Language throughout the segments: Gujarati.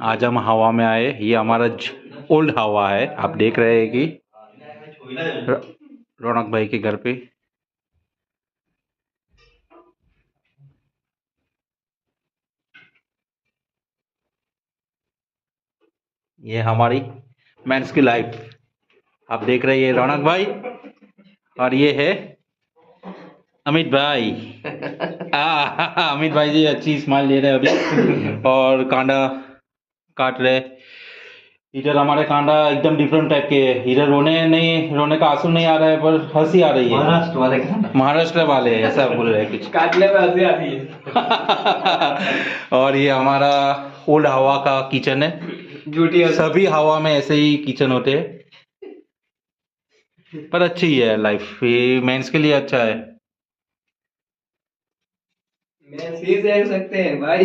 आज हम हवा में आए, ये हमारा ओल्ड हवा है। आप देख रहे हैं कि रौनक भाई के घर पे ये हमारी मेंस की लाइफ आप देख रहे हैं, रौनक भाई और ये है अमित भाई। अमित भाई जी अच्छी स्माइल ले रहे हैं अभी और कांडा काट रहे। इधर हमारे कांडा एकदम डिफरेंट टाइप के है। इधर रोने का आंसू नहीं आ रहा है पर हंसी आ रही है। महाराष्ट्र वाले ऐसा बोल रहे हैं कुछ, काटने में हंसी आती है। और ये हमारा ओल्ड हवा का किचन है। सभी हवा में ऐसे ही किचन होते हैं, पर अच्छी है लाइफ, ये मेंस के लिए अच्छा है। मेंस ही देख सकते हैं भाई।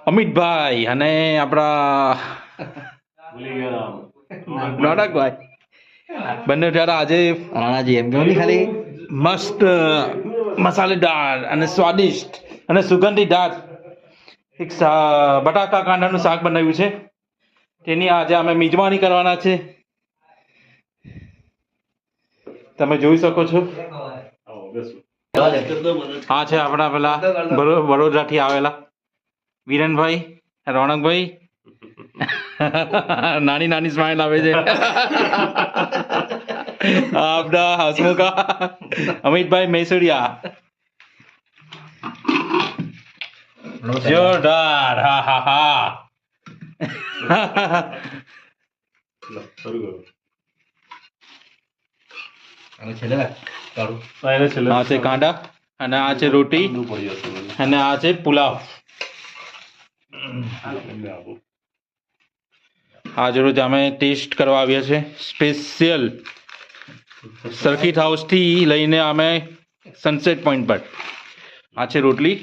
અમિતભાઈ અને આપણા નોડકભાઈ બંને જરા આજે ખાલી મસ્ત મસાલેદાર અને સ્વાદિષ્ટ અને સુગંધીદાર એક બટાકા કાંડાનું શાક બનાવ્યું છે, તેની આજે અમે મિજમાની કરવાના છે। તમે જોઈ શકો છો આ છે આપણા પેલા વડોદરાથી આવેલા વીરેનભાઈ, રૌનકભાઈ। નાની નાની સ્માઈલ આવે છે। આપણા હસમુખા અમિતભાઈ મેસુડિયા જોરદાર। હા હા હા। આ છે કાંડા અને આ છે રોટી અને આ છે પુલાવ। आज रोज અમે ટેસ્ટ કરવા આવ્યા છે સ્પેશિયલ સર્કિટ હાઉસ થી લઈને અમે સનસેટ પોઈન્ટ પર। આ છે રોટલી,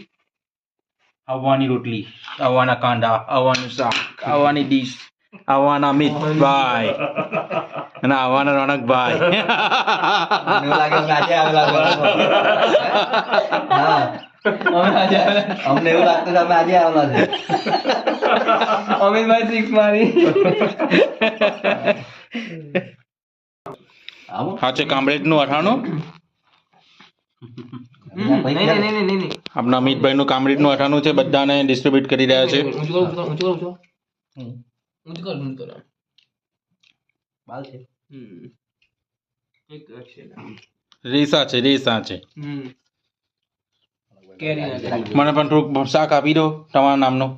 આવવાની રોટલી, આવવાના કાંડા, આવવાનું શાક, આવવાની ડીશ, આવવાના અમિતભાઈ અને આવવાના રૌનકભાઈ। અમને એવું લાગતું અમે આજે આવેલા છે। અમિતભાઈ સિક્સ મારી। હા છે કામરેજનું અઠાણું। આપણા અમિતભાઈનું કામરેજનું અઠાણું છે, બધાને ડિસ્ટ્રીબ્યુટ કરી રહ્યા છે। રેસા છે, રેસા છે। મને પણ થોડુંક શાક આપી દો તમારા નામનું,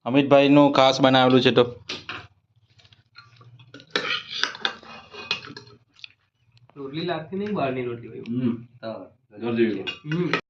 અમિતભાઈનું ખાસ બનાવેલું છે। તો રોટલી લાગતી નહીં, બહારની રોટલી।